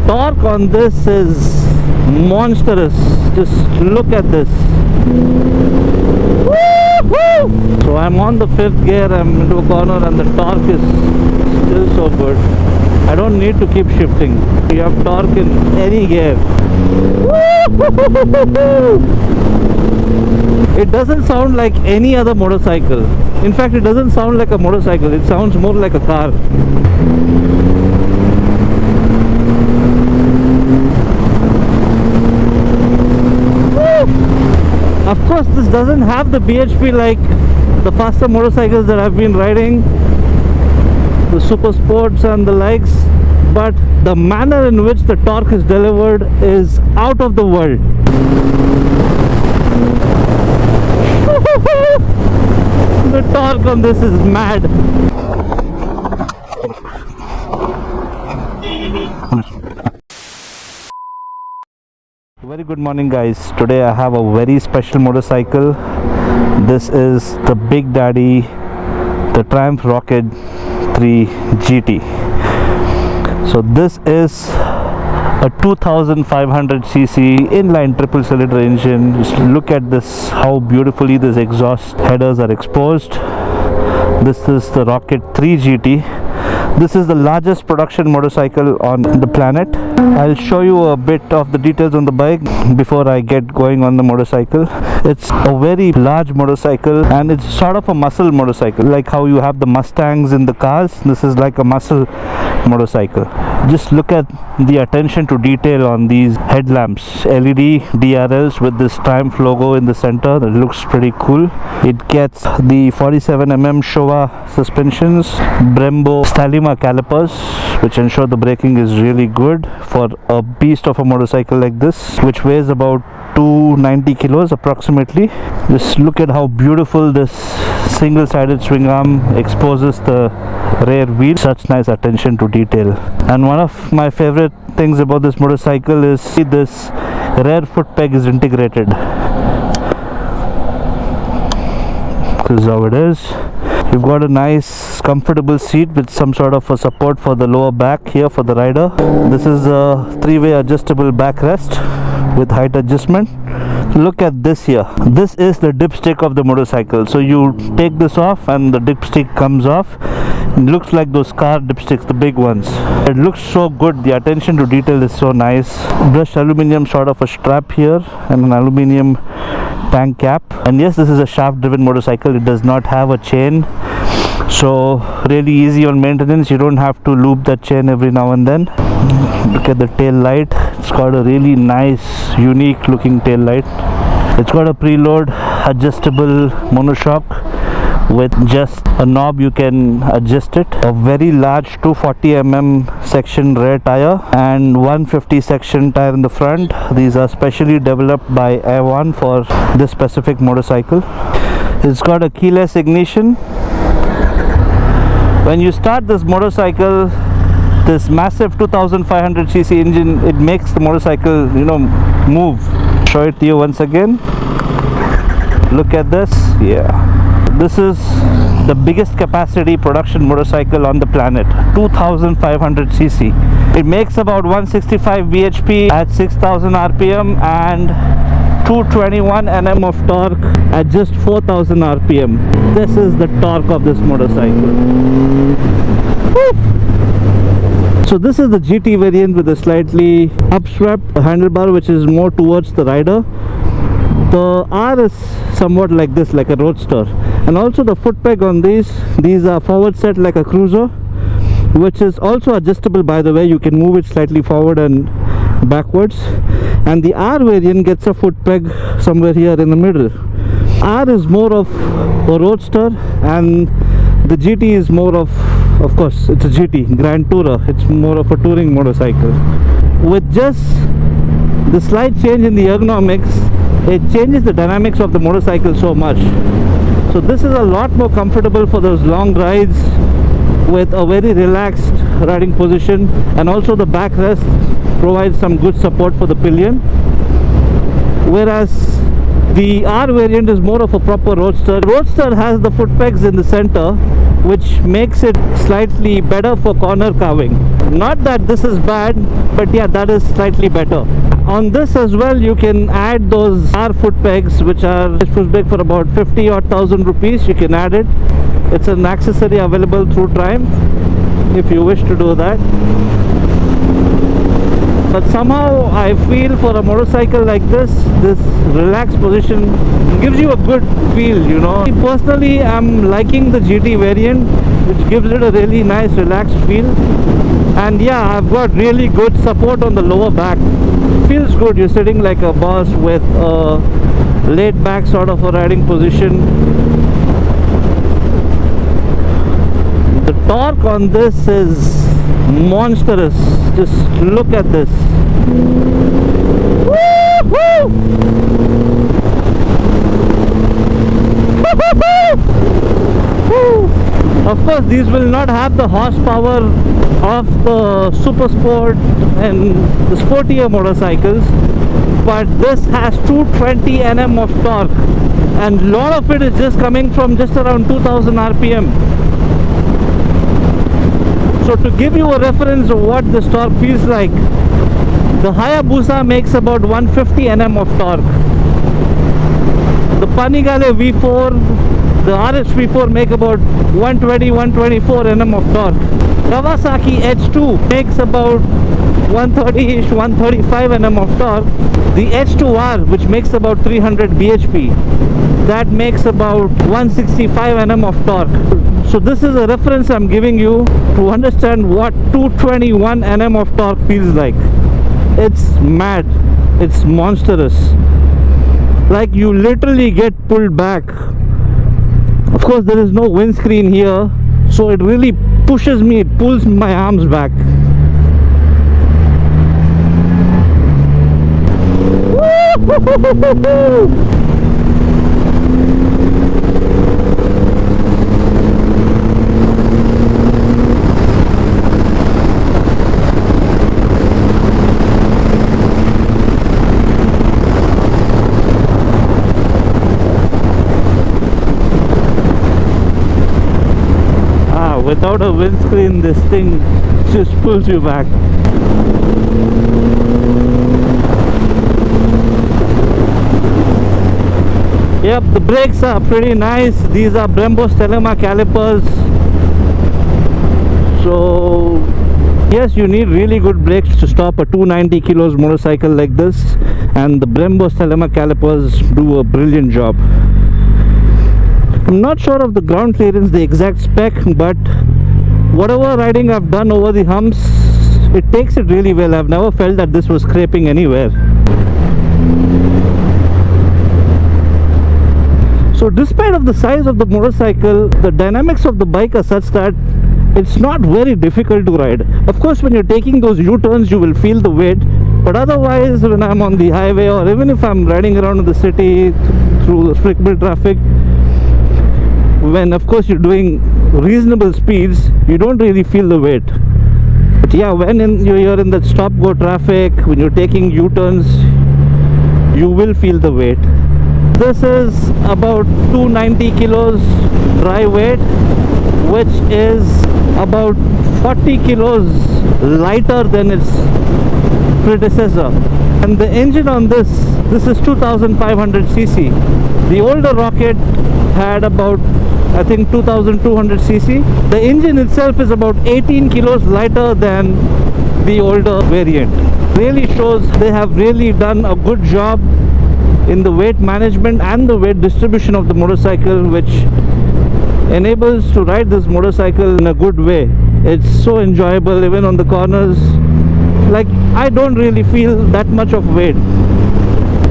torque on this is monstrous. Just look at this. Woo-hoo! So I'm on the 5th gear, I'm into a corner and the torque is still so good. I don't need to keep shifting. You have torque in any gear. It doesn't sound like any other motorcycle. In fact, it doesn't sound like a motorcycle. It sounds more like a car. Of course, this doesn't have the BHP like the faster motorcycles that I've been riding, the super sports and the likes, but the manner in which the torque is delivered is out of the world. The torque on this is mad. Very good morning, guys. Today I have a very special motorcycle. This is the Big Daddy, the Triumph Rocket 3 GT. So this is a 2500cc inline triple cylinder engine. Just look at this, how beautifully these exhaust headers are exposed. This is the Rocket 3 GT. This is the largest production motorcycle on the planet. I'll show you a bit of the details on the bike before I get going on the motorcycle. It's a very large motorcycle and it's sort of a muscle motorcycle, like how you have the Mustangs in the cars. This is like a muscle motorcycle. Just look at the attention to detail on these headlamps, LED DRLs with this Triumph logo in the center. It looks pretty cool. It gets the 47mm Showa suspensions, Brembo Stalima calipers, which ensure the braking is really good for a beast of a motorcycle like this, which weighs about 290 kilos approximately. Just look at how beautiful this single-sided swing arm exposes the rear wheel. Such nice attention to detail. And one of my favorite things about this motorcycle is this rear foot peg is integrated. This is how it is. You've got a nice comfortable seat with some sort of a support for the lower back here for the rider. This is a 3-way adjustable backrest with height adjustment. Look at this here. This is the dipstick of the motorcycle. So you take this off and the dipstick comes off. It looks like those car dipsticks, the big ones. It looks so good. The attention to detail is so nice. Brushed aluminum sort of a strap here and an aluminum tank cap. And yes, this is a shaft driven motorcycle. It does not have a chain, so really easy on maintenance. You don't have to loop that chain every now and then. Look at the tail light. It's got a really nice unique looking tail light. It's got a preload adjustable monoshock with just a knob. You can adjust it. A very large 240mm section rear tire and 150 section tire in the front. These are specially developed by Airone for this specific motorcycle. It's got a keyless ignition. When you start this motorcycle, this massive 2500cc engine, it makes the motorcycle, move. Show it to you once again. Look at this. Yeah. This is the biggest capacity production motorcycle on the planet, 2500cc. It makes about 165 bhp at 6000 rpm and 221 Nm of torque at just 4000 rpm. This is the torque of this motorcycle. Woo! So this is the GT variant with a slightly upswept handlebar, which is more towards the rider. The R is somewhat like this, like a roadster. And also the foot peg on these are forward set like a cruiser, which is also adjustable, by the way. You can move it slightly forward and backwards. And the R variant gets a foot peg somewhere here in the middle. R is more of a roadster and the GT is more of course, it's a GT, Grand Tourer. It's more of a touring motorcycle. With just the slight change in the ergonomics, it changes the dynamics of the motorcycle so much. So this is a lot more comfortable for those long rides with a very relaxed riding position, and also the backrest provides some good support for the pillion, whereas the R variant is more of a proper roadster. Roadster has the foot pegs in the center, which makes it slightly better for corner carving. Not that this is bad, but yeah, that is slightly better. On this as well, you can add those R foot pegs, which are for about 50 or 1,000 rupees. You can add it. It's an accessory available through Triumph if you wish to do that. But somehow I feel for a motorcycle like this relaxed position gives you a good feel, you know. Personally, I'm liking the GT variant, which gives it a really nice relaxed feel. And yeah, I've got really good support on the lower back. Feels good. You're sitting like a boss with a laid back sort of a riding position. The torque on this is monstrous. Just look at this. Woo-hoo! Of course, these will not have the horsepower of the Super Sport and the sportier motorcycles, but this has 220 Nm of torque, and a lot of it is just coming from just around 2000 RPM. So to give you a reference of what this torque feels like, the Hayabusa makes about 150 Nm of torque. The Panigale V4, the RS V4 make about 120-124 Nm of torque. Kawasaki H2 makes about 130-ish, 135 Nm of torque. The H2R, which makes about 300 bhp, that makes about 165 Nm of torque. So this is a reference I'm giving you to understand what 221 Nm of torque feels like. It's mad. It's monstrous. Like you literally get pulled back. Of course, there is no windscreen here, so it really pushes me, it pulls my arms back. Woo-hoo-hoo-hoo-hoo! Without a windscreen, this thing just pulls you back. Yep, the brakes are pretty nice. These are Brembo Stellema calipers. So yes, you need really good brakes to stop a 290 kilos motorcycle like this, and the Brembo Stellema calipers do a brilliant job. I'm not sure of the ground clearance, the exact spec, but whatever riding I've done over the humps, it takes it really well. I've never felt that this was scraping anywhere. So despite of the size of the motorcycle, the dynamics of the bike are such that it's not very difficult to ride. Of course, when you're taking those U-turns, you will feel the weight, but otherwise when I'm on the highway, or even if I'm riding around in the city through the strict bill traffic, when of course you're doing reasonable speeds, you don't really feel the weight. But yeah, when you're in that stop-go traffic, when you're taking U-turns, you will feel the weight. This is about 290 kilos dry weight, which is about 40 kilos lighter than its predecessor. And the engine on this is 2500 cc. The older Rocket had about, I think, 2200 cc. The engine itself is about 18 kilos lighter than the older variant. Really shows they have really done a good job in the weight management and the weight distribution of the motorcycle, which enables to ride this motorcycle in a good way. It's so enjoyable even on the corners. Like, I don't really feel that much of weight.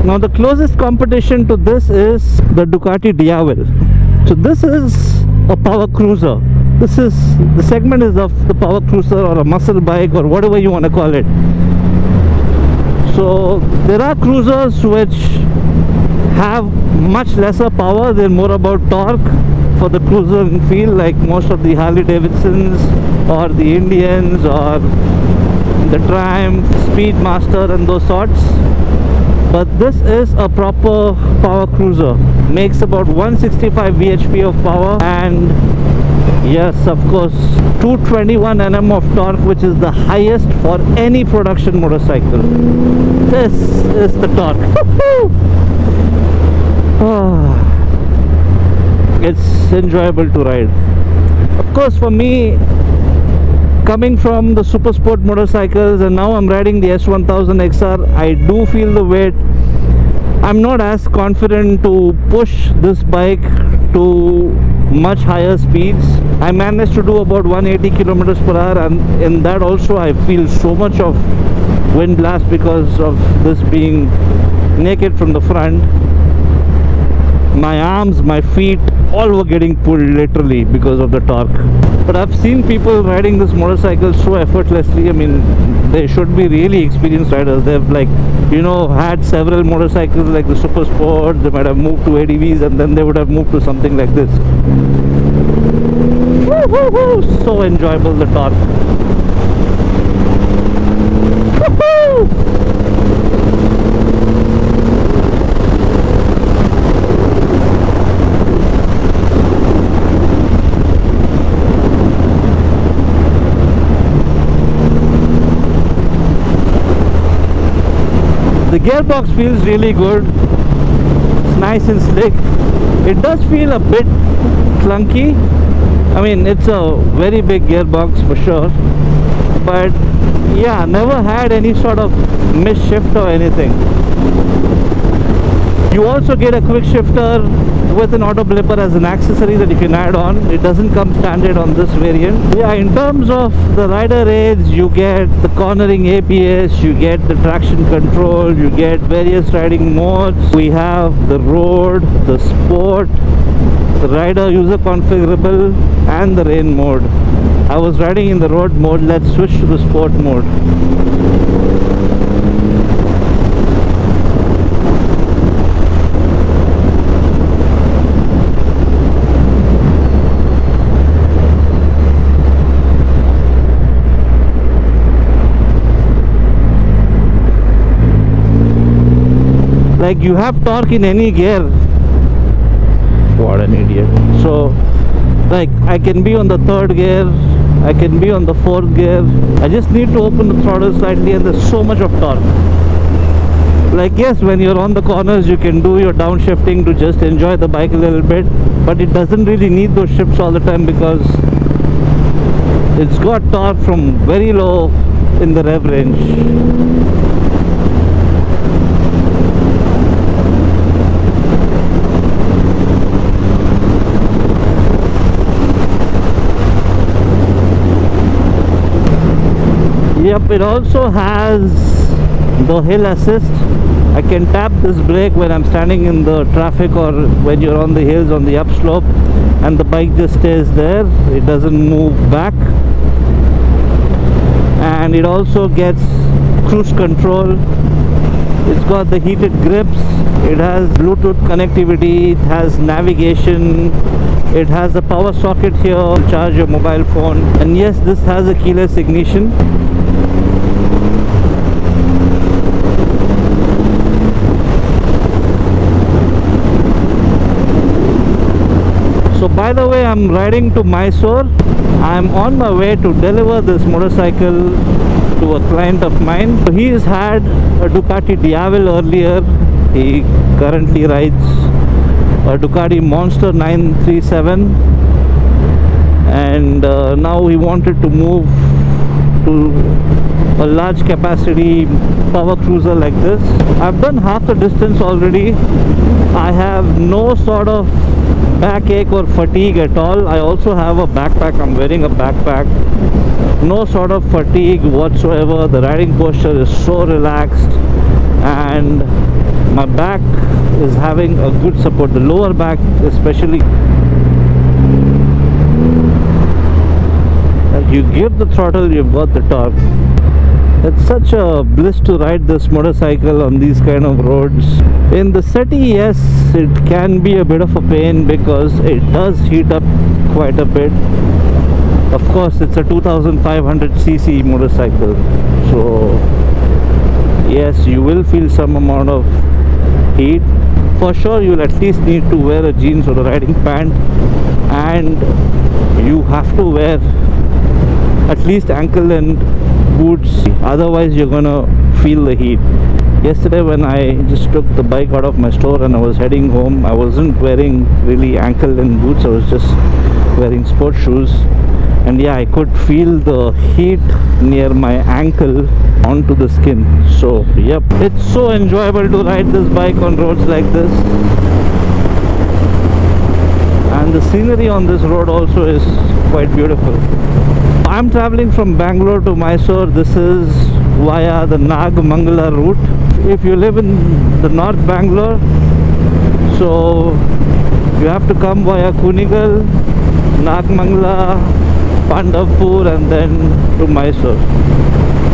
Now the closest competition to this is the Ducati Diavel. So this is a power cruiser. The segment is of the power cruiser or a muscle bike or whatever you want to call it. So there are cruisers which have much lesser power. They're more about torque for the cruiser feel, like most of the Harley Davidsons or the Indians or the Triumph, Speedmaster and those sorts. but this is a proper power cruiser. Makes about 165 bhp of power, and yes, of course, 221 Nm of torque, which is the highest for any production motorcycle. This is the torque. It's enjoyable to ride. Of course, for me, coming from the super sport motorcycles, and now I'm riding the S1000 XR, I do feel the weight. I'm not as confident to push this bike to much higher speeds. I managed to do about 180 kilometers per hour, and in that also I feel so much of wind blast because of this being naked from the front. My arms, my feet, all were getting pulled literally because of the torque. But I've seen people riding this motorcycle so effortlessly. I mean, they should be really experienced riders. They've had several motorcycles like the Super Sport. They might have moved to ADVs, and then they would have moved to something like this. Woo-hoo-hoo! So enjoyable, the torque. Woo-hoo! The gearbox feels really good. It's nice and slick. It does feel a bit clunky. I mean, it's a very big gearbox for sure, but yeah, never had any sort of misshift or anything. You also get a quick shifter with an auto blipper as an accessory that you can add on. It doesn't come standard on this variant. Yeah, in terms of the rider aids, you get the cornering ABS, you get the traction control, you get various riding modes. We have the road, the sport, the rider user configurable, and the rain mode. I was riding in the road mode. Let's switch to the sport mode. Like, you have torque in any gear. What an idiot. So like, I can be on the third gear, I can be on the fourth gear. I just need to open the throttle slightly, and there's so much of torque. Like, yes, when you're on the corners, you can do your downshifting to just enjoy the bike a little bit, but it doesn't really need those shifts all the time because it's got torque from very low in the rev range. Yep, it also has the hill assist. I can tap this brake when I'm standing in the traffic or when you're on the hills on the upslope, and the bike just stays there. It doesn't move back. And it also gets cruise control. It's got the heated grips. It has Bluetooth connectivity. It has navigation. It has a power socket here to charge your mobile phone. And yes, this has a keyless ignition. So by the way, I'm riding to Mysore. I'm on my way to deliver this motorcycle to a client of mine. So he's had a Ducati Diavel earlier. He currently rides a Ducati Monster 937, and now he wanted to move to a large capacity power cruiser like this. I've done half the distance already. I have no sort of backache or fatigue at all. I also have a backpack. I'm wearing a backpack. No sort of fatigue whatsoever. The riding posture is so relaxed, and my back is having a good support. The lower back especially. As you give the throttle, you've got the torque. It's such a bliss to ride this motorcycle on these kind of roads. In the city, yes, it can be a bit of a pain because it does heat up quite a bit. Of course, it's a 2500cc motorcycle, so yeah, yes, you will feel some amount of heat. For sure, you'll at least need to wear a jeans or a riding pant, and you have to wear at least ankle length boots, otherwise you're gonna feel the heat. Yesterday when I just took the bike out of my store and I was heading home, I wasn't wearing really ankle length boots, I was just wearing sport shoes, and yeah, I could feel the heat near my ankle onto the skin. So yep, it's so enjoyable to ride this bike on roads like this, and the scenery on this road also is quite beautiful. I'm traveling from Bangalore to Mysore. This is via the Nagamangala route. If you live in the North Bangalore, so you have to come via Kunigal, Nagamangala, Pandharpur, and then to Mysore.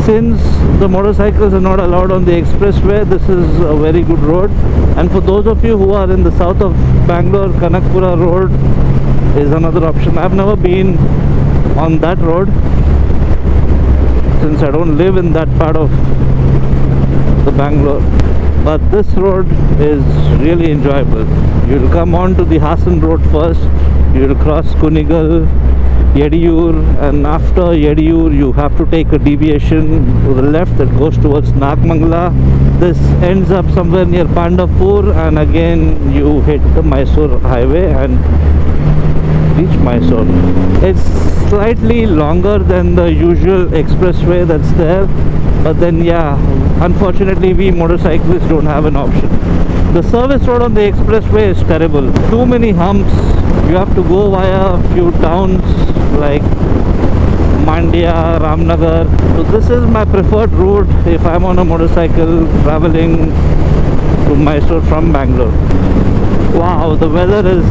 Since the motorcycles are not allowed on the expressway, this is a very good road. And for those of you who are in the south of Bangalore, Kanakpura road is another option. I've never been on that road since I don't live in that part of the Bangalore, but this road is really enjoyable. You'll come on to the Hassan road first, you'll cross Kunigal, Yediyur, and after Yediyur you have to take a deviation to the left that goes towards Nagamangala. This ends up somewhere near Pandharpur, and again you hit the Mysore highway and reach Mysore. It's slightly longer than the usual expressway that's there, but then yeah, unfortunately we motorcyclists don't have an option. The service road on the expressway is terrible. Too many humps. You have to go via a few towns like Mandya, Ramnagar. So this is my preferred route if I'm on a motorcycle traveling to Mysore from Bangalore. Wow, the weather is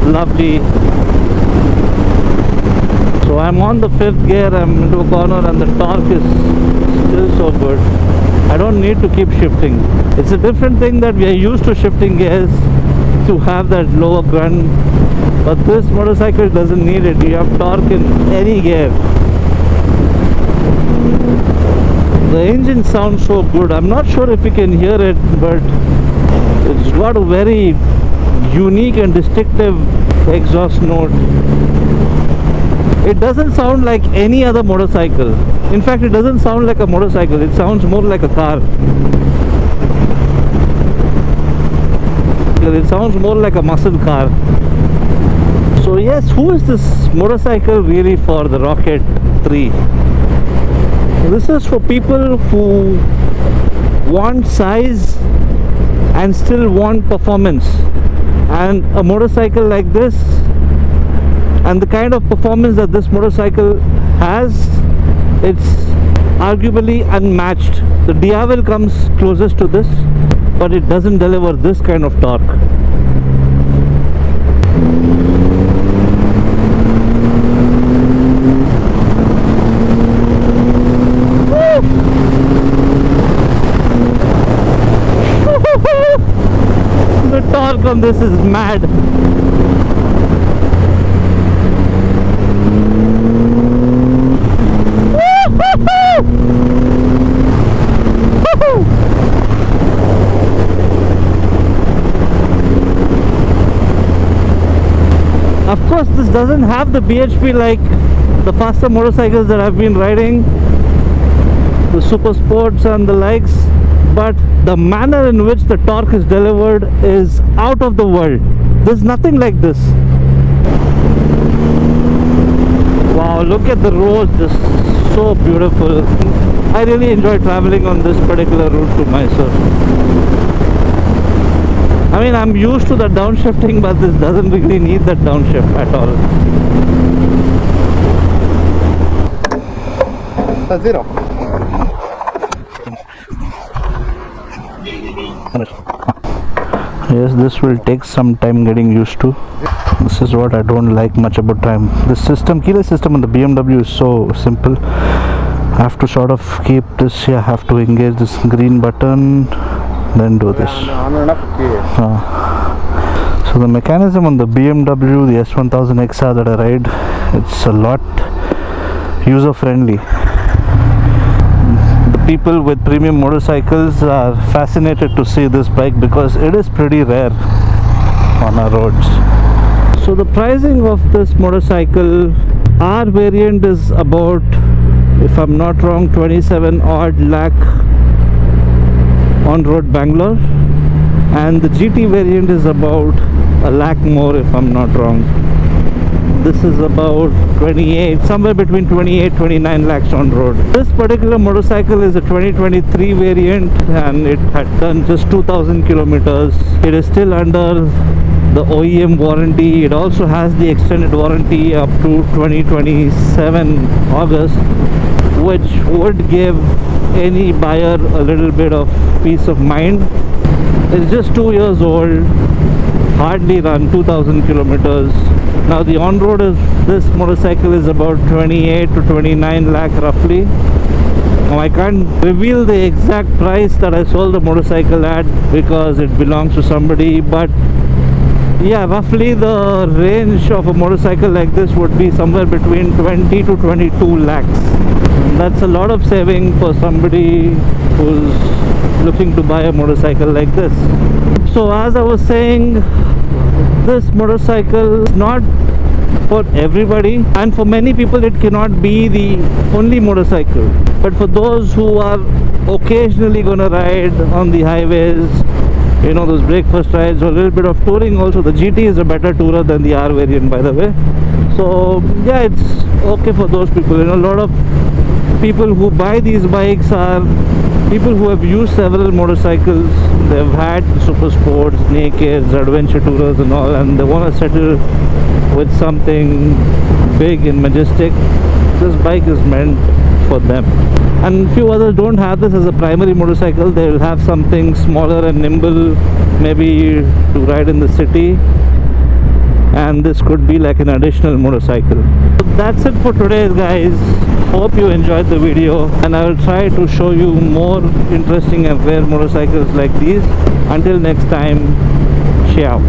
lovely. So I'm on the 5th gear, I'm into a corner, and the torque is still so good. I don't need to keep shifting. It's a different thing that we are used to shifting gears to have that lower grunt, but this motorcycle doesn't need it. You have torque in any gear. The engine sounds so good. I'm not sure if you can hear it, but it's got a very unique and distinctive exhaust note. It doesn't sound like any other motorcycle. In fact, it doesn't sound like a motorcycle. It sounds more like a car. It sounds more like a muscle car. So yes, who is this motorcycle really for, the Rocket 3? This is for people who want size and still want performance. And a motorcycle like this, and the kind of performance that this motorcycle has, it's arguably unmatched. The Diavel comes closest to this, but it doesn't deliver this kind of torque. The torque on this is mad. Of course, this doesn't have the BHP like the faster motorcycles that I've been riding, the Super Sports and the likes, but the manner in which the torque is delivered is out of the world. There's nothing like this. Wow, look at the roads, just so beautiful. I really enjoy traveling on this particular route to Mysore. I mean, I'm used to the downshifting, but this doesn't really need that downshift at all. Zero. Yes, this will take some time getting used to. This is what I don't like much about time. The system, keyless system on the BMW is so simple. I have to sort of keep this here, have to engage this green button, then do this. So the mechanism on the BMW, the S1000 XR that I ride, it's a lot user friendly. The people with premium motorcycles are fascinated to see this bike because it is pretty rare on our roads. So the pricing of this motorcycle, our variant is about, if I'm not wrong, 27 odd lakh on road Bangalore, and the GT variant is about a lakh more, if I'm not wrong. This is about 28, somewhere between 28-29 lakhs on road. This particular motorcycle is a 2023 variant and it had done just 2000 kilometers. It is still under the OEM warranty. It also has the extended warranty up to 2027 August, which would give any buyer a little bit of peace of mind. It's just 2 years old, hardly run 2000 kilometers. Now the on-road of this motorcycle is about 28 to 29 lakh roughly. Now I can't reveal the exact price that I sold the motorcycle at because it belongs to somebody, but yeah, roughly the range of a motorcycle like this would be somewhere between 20 to 22 lakhs. That's a lot of saving for somebody who's looking to buy a motorcycle like this. So as I was saying, this motorcycle is not for everybody, and for many people it cannot be the only motorcycle, but for those who are occasionally gonna ride on the highways, you know, those breakfast rides or a little bit of touring also. The GT is a better tourer than the R variant, by the way. So yeah, it's okay for those people. You know, a lot of people who buy these bikes are people who have used several motorcycles. They've had super sports, nakeds, adventure tourers and all, and they want to settle with something big and majestic. This bike is meant for them. And few others don't have this as a primary motorcycle. They will have something smaller and nimble, maybe to ride in the city, and this could be like an additional motorcycle. So that's it for today, guys. Hope you enjoyed the video, and I will try to show you more interesting and rare motorcycles like these. Until next time, ciao.